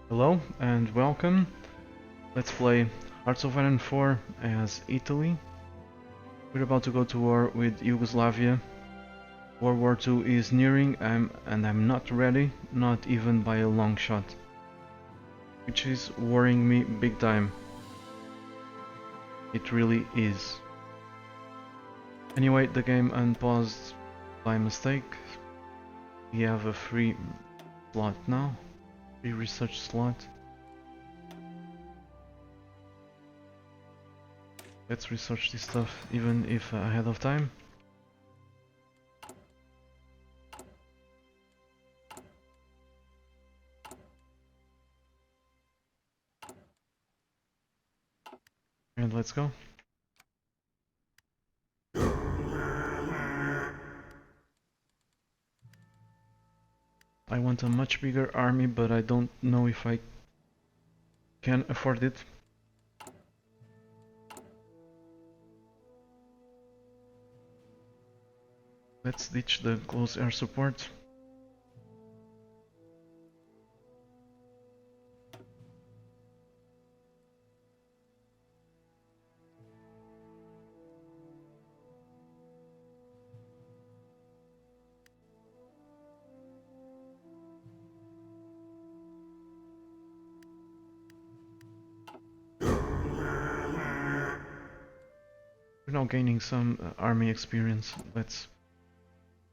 Hello and welcome. Let's play Hearts of Iron 4 as Italy. We're about to go to war with Yugoslavia. World War II is nearing and I'm not ready, not even by a long shot. Which is worrying me big time. It really is. Anyway, the game unpaused by mistake. We have a free slot now. Free research slot. Let's research this stuff even if ahead of time. And let's go. I want a much bigger army, but I don't know if I can afford it. Let's ditch the close air support. We're now gaining some army experience.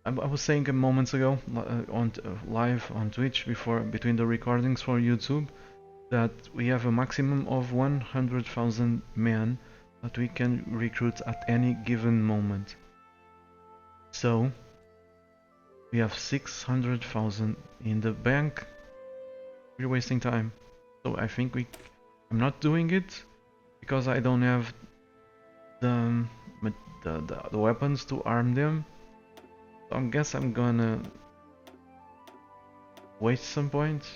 I was saying a moments ago live on Twitch between the recordings for YouTube that we have a maximum of 100,000 men that we can recruit at any given moment. So we have 600,000 in the bank. We're wasting time. So I think I'm not doing it because I don't have the weapons to arm them. So I guess I'm gonna waste some points.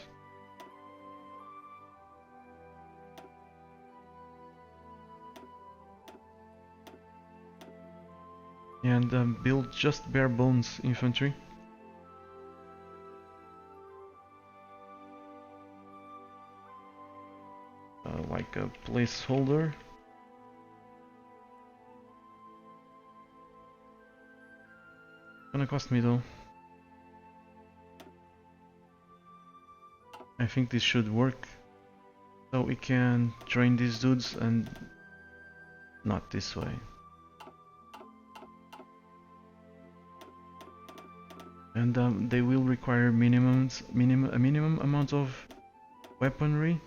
And build just bare bones infantry. Like a placeholder. Gonna cost me though. I think this should work. So we can train these dudes and not this way. And they will require a minimum amount of weaponry.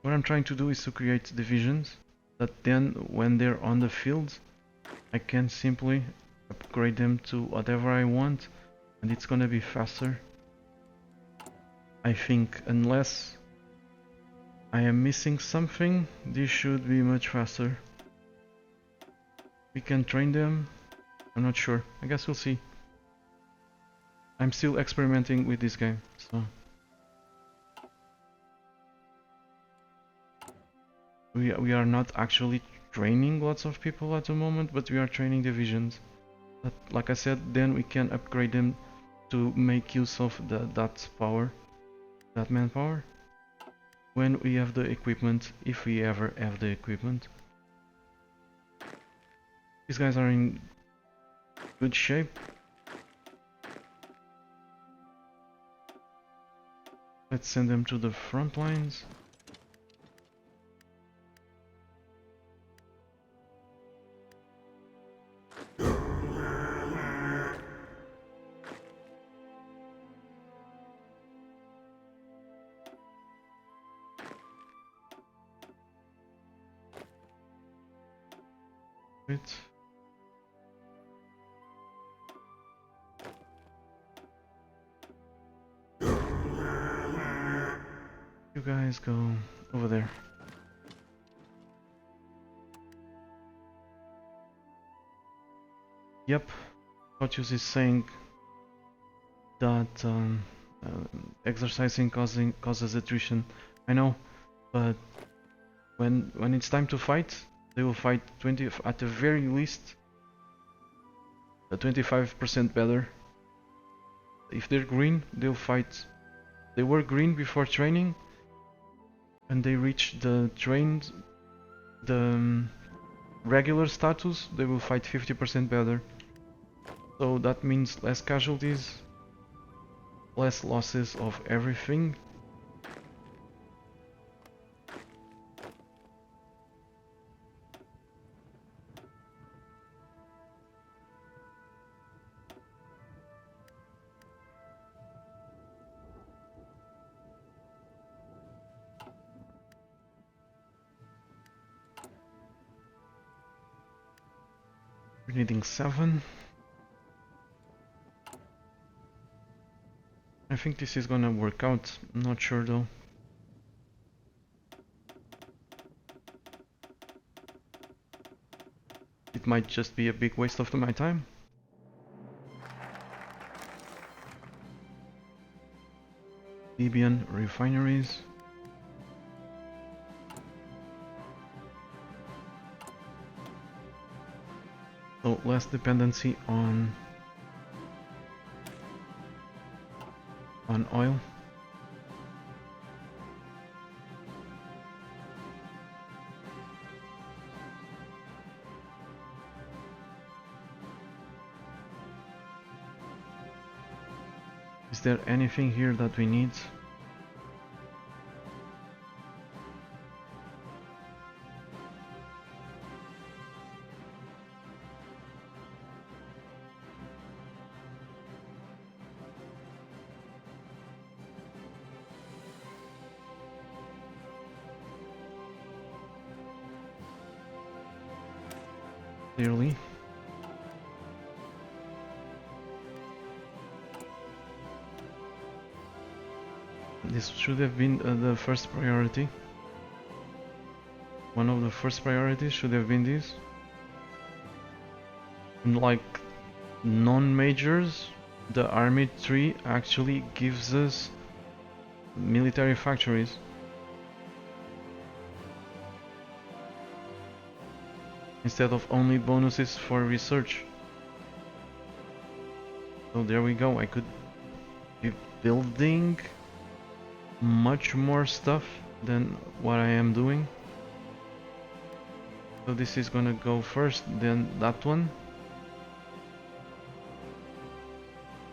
What I'm trying to do is to create divisions that then when they're on the field I can simply upgrade them to whatever I want and it's gonna be faster. I think unless I am missing something, this should be much faster. We can train them. I'm not sure. I guess we'll see. I'm still experimenting with this game, so we are not actually training lots of people at the moment, but we are training divisions. But like I said, then we can upgrade them to make use of that manpower, when we have the equipment, if we ever have the equipment. These guys are in good shape. Let's send them to the front lines. Wait. You guys go over there. Yep, Cotius is saying that exercising causes attrition. I know, but when it's time to fight, they will fight 20 at the very least 25% better. If they're green, they'll fight. They were green before training, and they reach the trained, the regular status, they will fight 50% better. So that means less casualties, less losses of everything. We're needing 7. I think this is gonna work out, I'm not sure though. It might just be a big waste of my time. Libyan refineries. So less dependency on oil. Is there anything here that we need? Clearly. This should have been the first priority. One of the first priorities should have been this. And like non-majors, the army tree actually gives us military factories. Instead of only bonuses for research. So there we go, I could be building much more stuff than what I am doing. So this is gonna go first, then that one.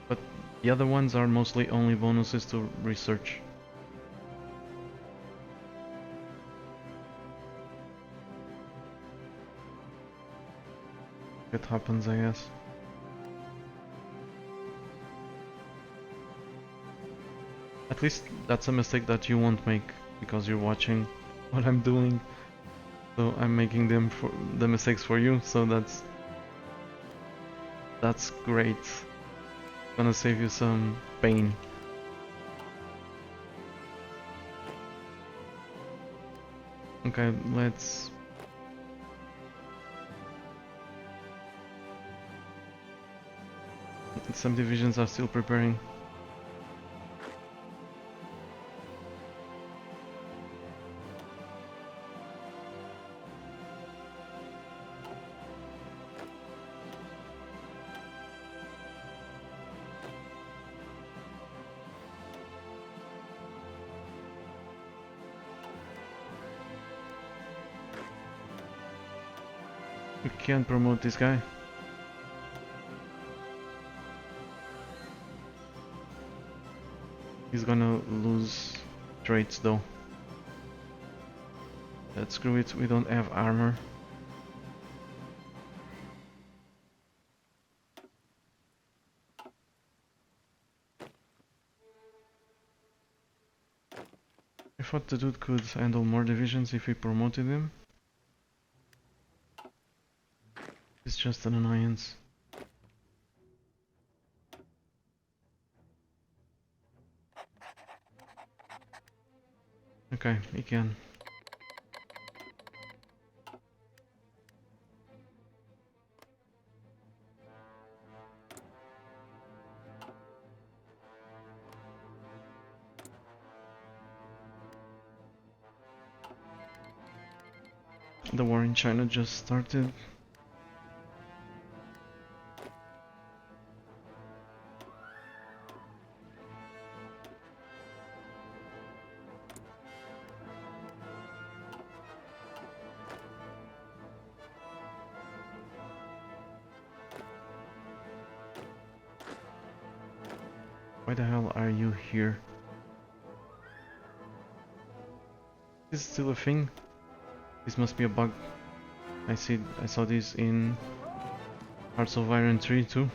But the other ones are mostly only bonuses to research. It happens, I guess. At least that's a mistake that you won't make because you're watching what I'm doing. So I'm making them for the mistakes for you, so that's great. Gonna save you some pain. Okay, let's some divisions are still preparing. We can't promote this guy. He's gonna lose traits though. Let's screw it, we don't have armor. I thought the dude could handle more divisions if we promoted him. It's just an annoyance. Okay, he can. The war in China just started. Why the hell are you here? Is this still a thing? This must be a bug. I saw this in Hearts of Iron 3 too,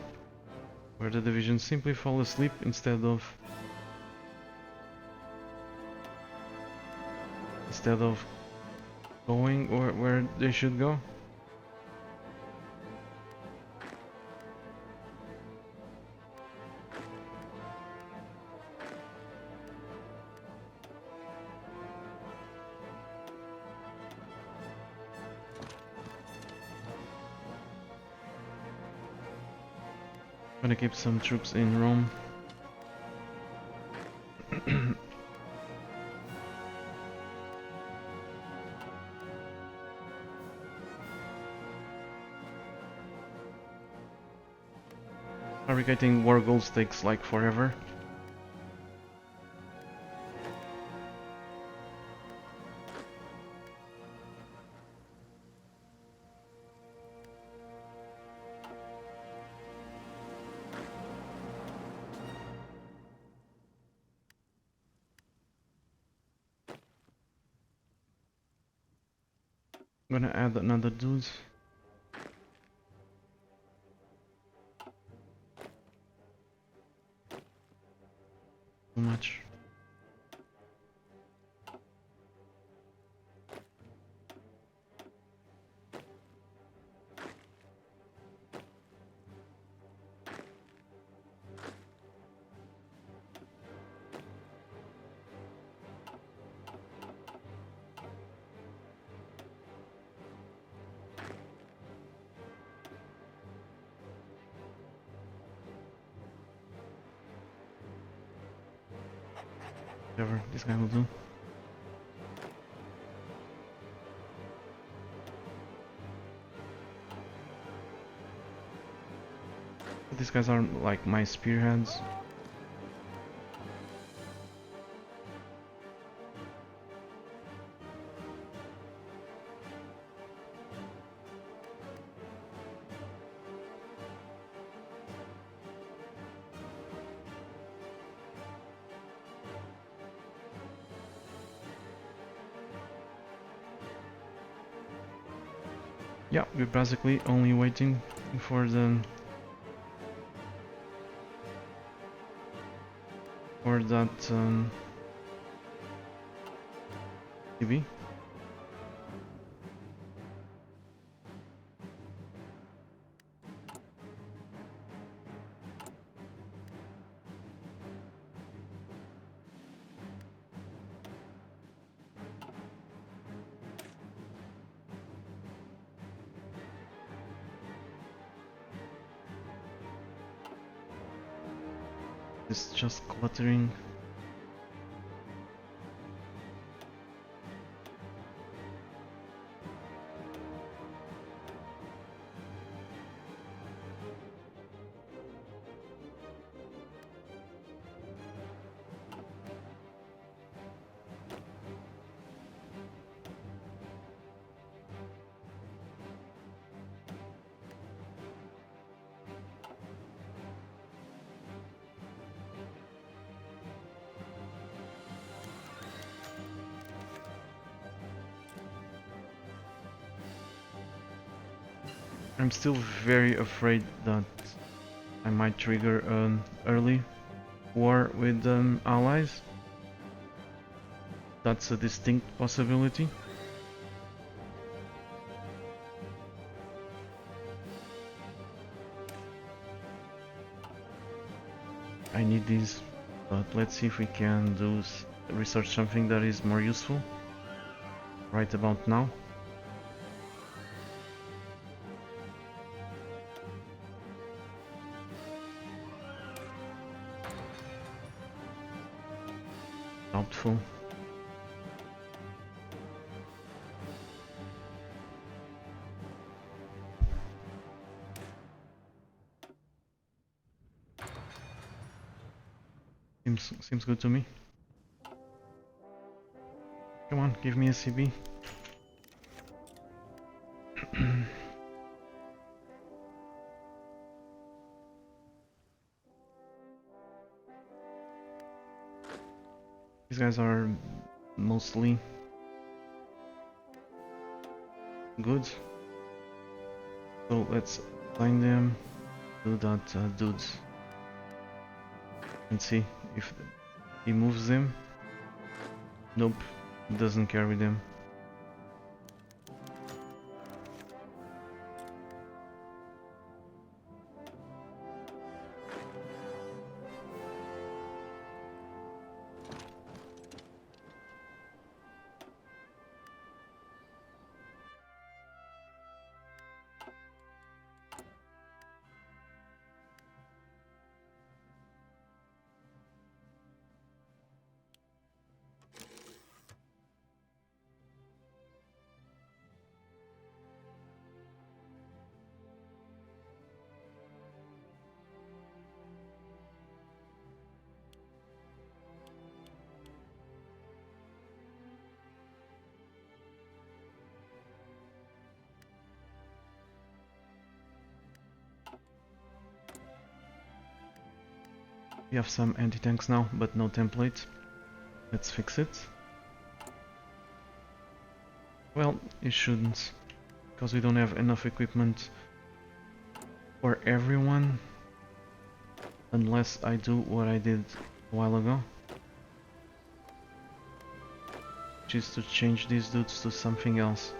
where the divisions simply fall asleep instead of going where they should go. Gonna keep some troops in Rome. Fabricating war goals takes like forever. I'm gonna add another dude. Too much. Whatever, this guy will do. These guys are like my spearheads. Yeah, we're basically only waiting for the that TV. It's just cluttering. I'm still very afraid that I might trigger an early war with allies. That's a distinct possibility. I need these, but let's see if we can research something that is more useful right about now. Doubtful. Seems good to me. Come on, give me a CB. These guys are mostly good. So let's find them, do that dudes, and see if he moves them. Nope, doesn't carry them. We have some anti-tanks now, but no template. Let's fix it. Well, it shouldn't, because we don't have enough equipment for everyone, unless I do what I did a while ago, which is to change these dudes to something else.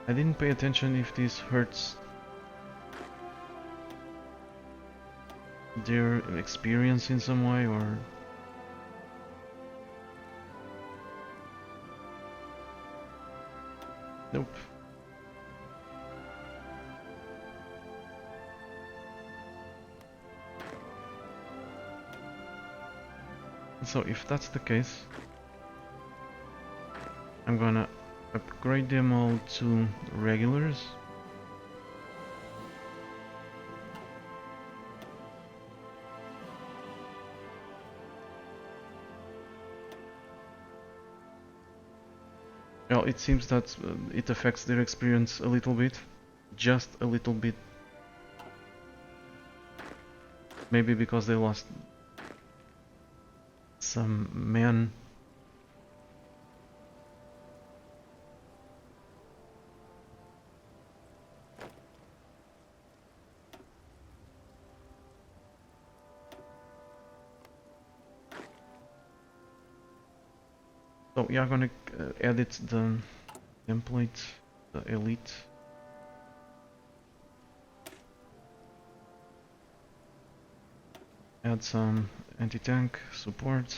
I didn't pay attention if this hurts their experience in some way, or... Nope. So if that's the case, I'm gonna upgrade them all to regulars. Well, it seems that it affects their experience a little bit. Just a little bit. Maybe because they lost some men. So we are gonna edit the template, the elite. Add some anti-tank support.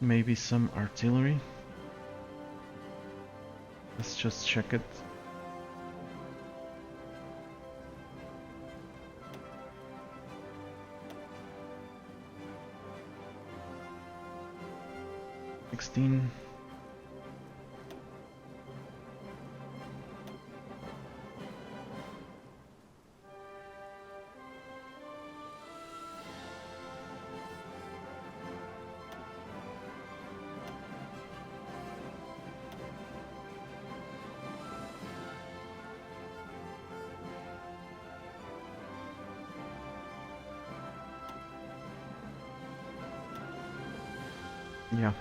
Maybe some artillery. Let's just check it. Yeah.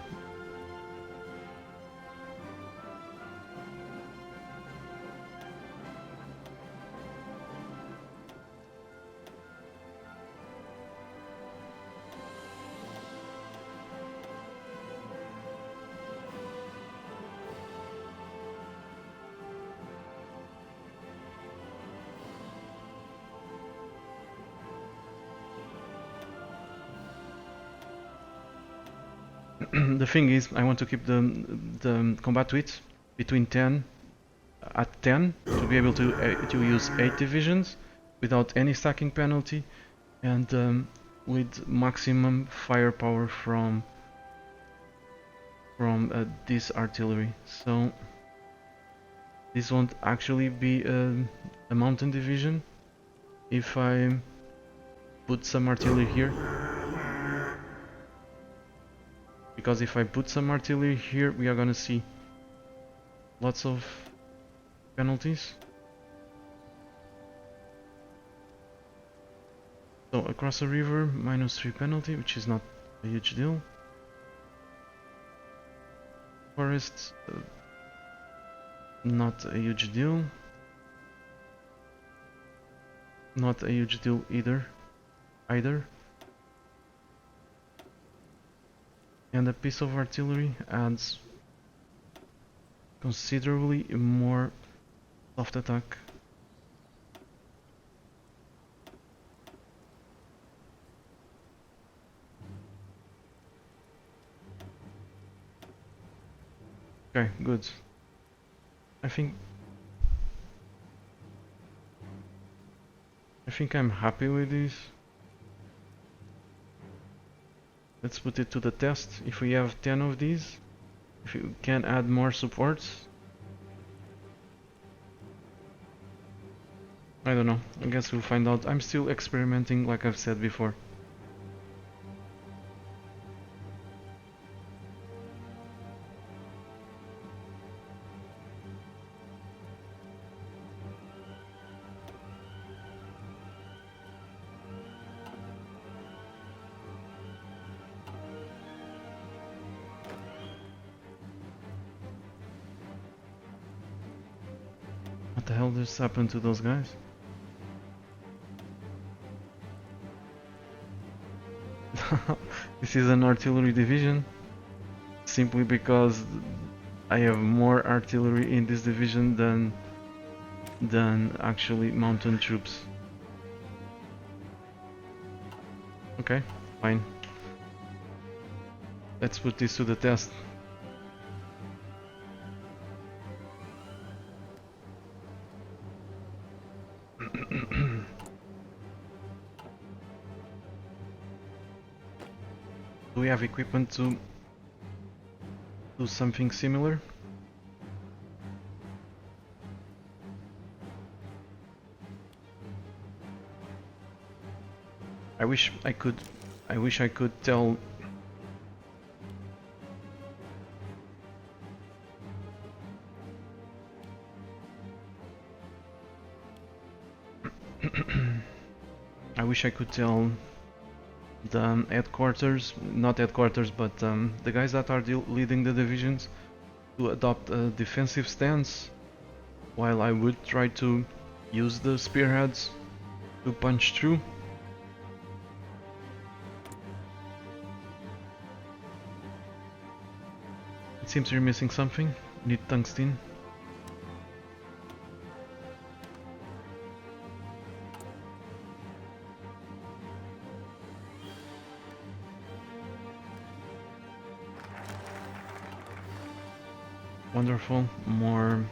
The thing is, I want to keep the combat width between 10 at 10 to be able to use 8 divisions without any stacking penalty, and with maximum firepower from this artillery. So this won't actually be a mountain division if I put some artillery here. Because if I put some artillery here, we are gonna see lots of penalties. So across a river, -3 penalty, which is not a huge deal. Forests, not a huge deal. Not a huge deal either. And a piece of artillery adds considerably more soft attack. Okay, good. I think I'm happy with this. Let's put it to the test. If we have 10 of these, if you can add more supports, I don't know. I guess we'll find out. I'm still experimenting, like I've said before. What the hell just happened to those guys? This is an artillery division, simply because I have more artillery in this division than actually mountain troops. Okay, fine. Let's put this to the test. Do we have equipment to do something similar? I wish I could tell. I wish I could tell the headquarters, not headquarters, but the guys that are leading the divisions to adopt a defensive stance, while I would try to use the spearheads to punch through. It seems you're missing something. Need tungsten. Wonderful. More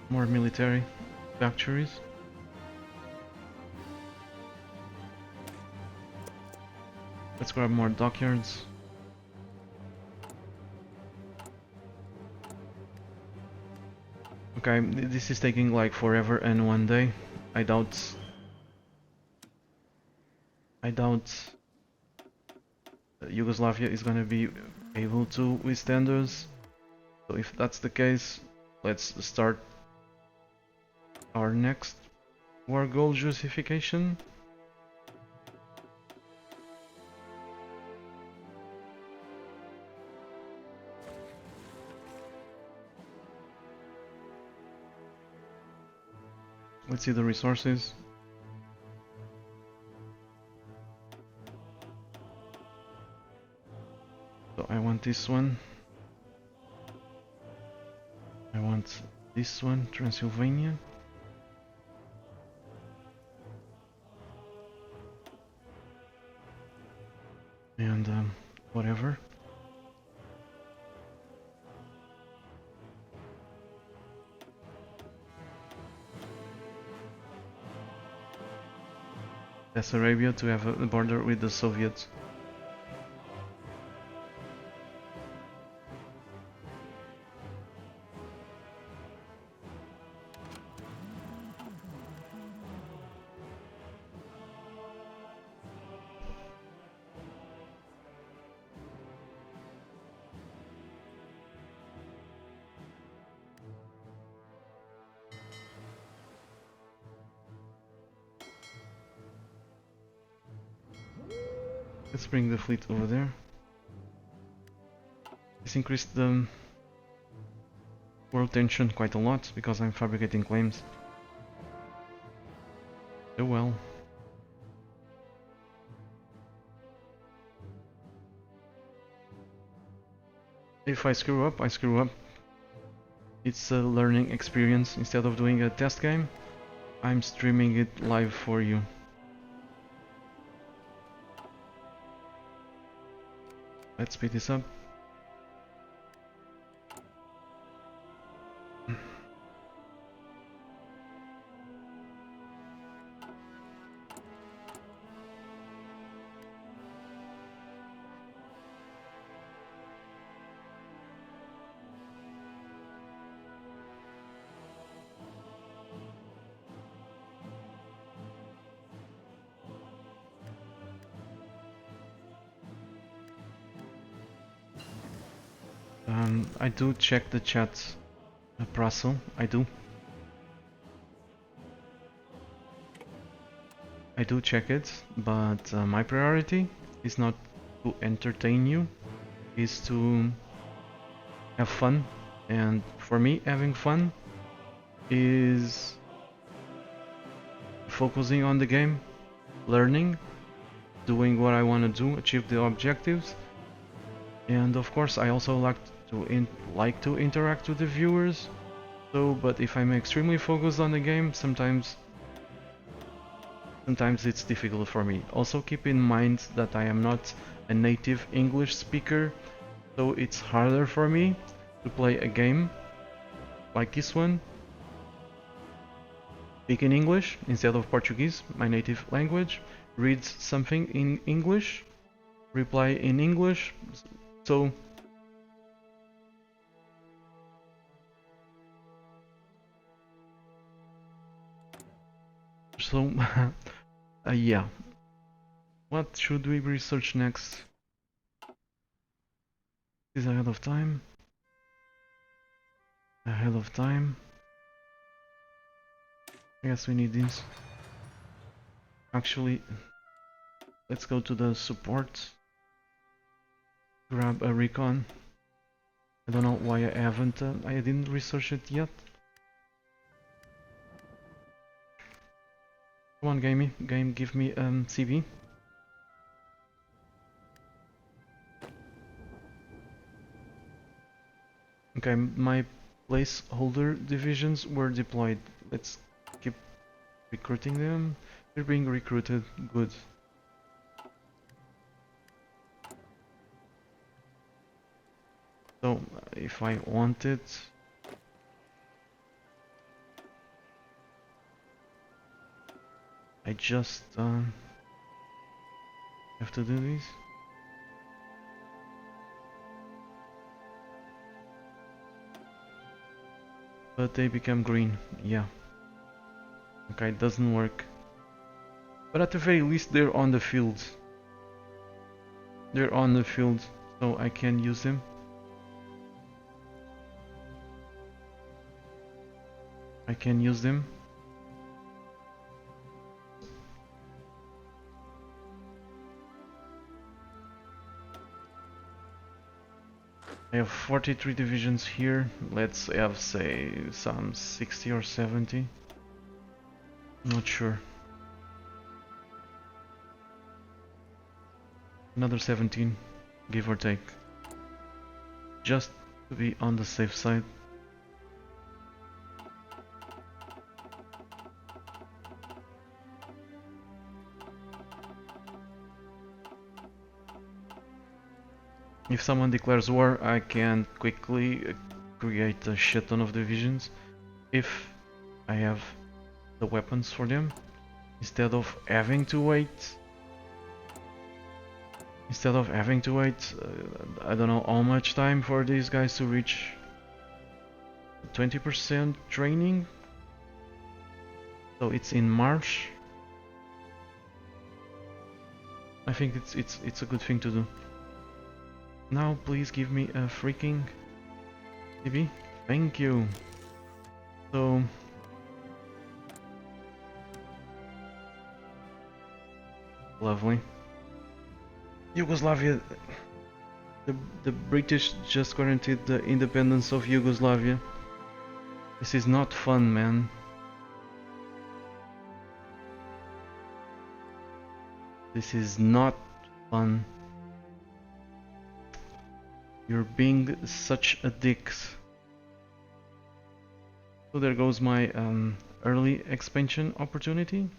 military factories. Let's grab more dockyards. Okay, this is taking like forever and one day. I doubt Yugoslavia is gonna be able to withstand us. So if that's the case, let's start our next war goal justification. Let's see the resources. So I want this one. I want this one, Transylvania. And whatever. Bessarabia to have a border with the Soviets. Let's bring the fleet over there. This increased the world tension quite a lot because I'm fabricating claims. Oh well. If I screw up, I screw up. It's a learning experience. Instead of doing a test game, I'm streaming it live for you. Let's speed this up. I do check the chat, Praso. I do. I do check it, but my priority is not to entertain you, is to have fun. And for me, having fun is focusing on the game, learning, doing what I want to do, achieve the objectives. And of course, I also like to interact with the viewers. So, but if I'm extremely focused on the game, sometimes it's difficult for me. Also keep in mind that I am not a native English speaker, so it's harder for me to play a game like this one. Speak in English instead of Portuguese, my native language, read something in English, reply in English, so yeah. What should we research next? Is ahead of time? Ahead of time. I guess we need this. Actually, let's go to the support. Grab a recon. I don't know why I haven't. I didn't research it yet. Come on, game, give me CB. Okay, my placeholder divisions were deployed. Let's keep recruiting them. They're being recruited. Good. So, if I want it, I just have to do this. But they become green, yeah. Okay, it doesn't work. But at the very least they're on the field. They're on the field, so I can use them. I can use them. I have 43 divisions here. Let's have, say, some 60 or 70. Not sure. Another 17, give or take. Just to be on the safe side. If someone declares war, I can quickly create a shit ton of divisions if I have the weapons for them, instead of having to wait. I don't know how much time for these guys to reach 20% training. So it's in March. I think it's a good thing to do. Now please give me a freaking TV. Thank you. So lovely. Yugoslavia. The, the British just guaranteed the independence of Yugoslavia. This is not fun, man. This is not fun. You're being such a dick. So there goes my early expansion opportunity.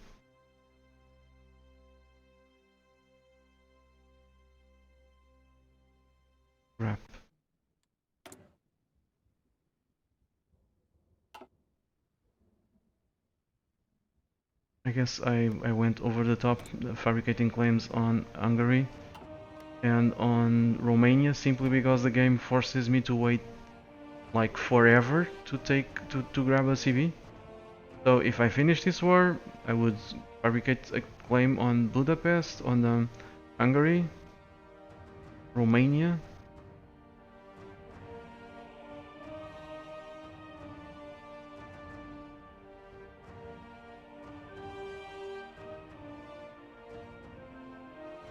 Crap. I guess I went over the top, fabricating claims on Hungary and on Romania simply because the game forces me to wait like forever to grab a CV. So if I finish this war, I would fabricate a claim on Budapest, on Hungary, Romania.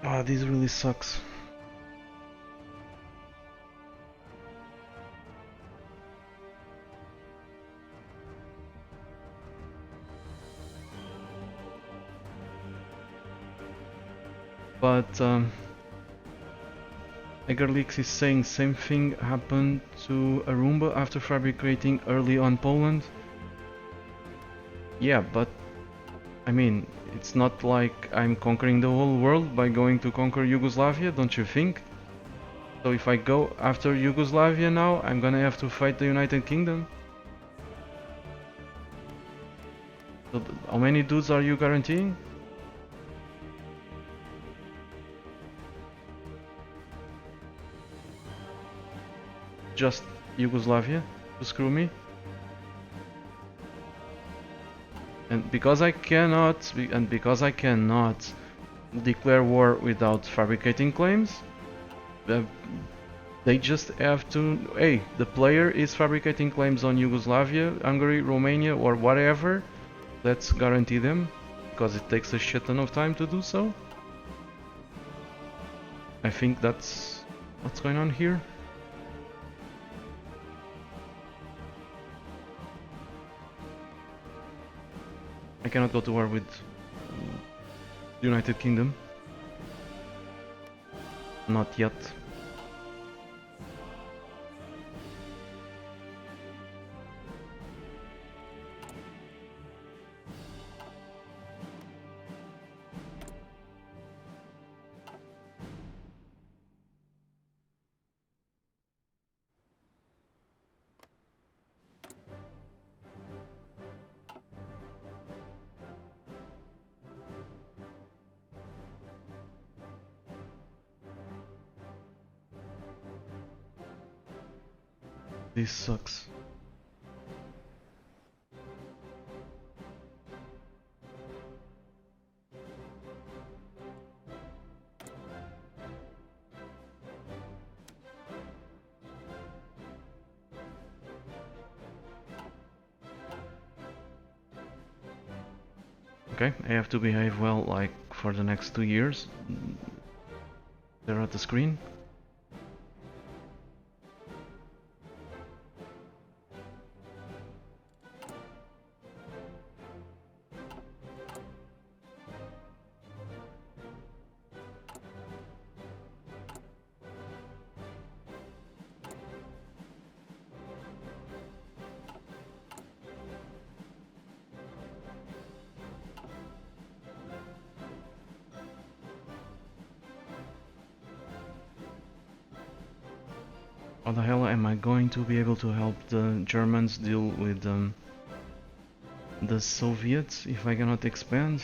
Ah, this really sucks. But Egerlix is saying same thing happened to Arumba after fabricating early on Poland. Yeah, but I mean, it's not like I'm conquering the whole world by going to conquer Yugoslavia, don't you think? So if I go after Yugoslavia now, I'm gonna have to fight the United Kingdom. So how many dudes are you guaranteeing? Just Yugoslavia to screw me? And because I cannot declare war without fabricating claims, they just have to. Hey, the player is fabricating claims on Yugoslavia, Hungary, Romania, or whatever. Let's guarantee them, because it takes a shit ton of time to do so. I think that's what's going on here. I cannot go to war with the United Kingdom. Not yet. This sucks. Okay, I have to behave well like for the next 2 years. They're at the screen. How the hell am I going to be able to help the Germans deal with the Soviets if I cannot expand?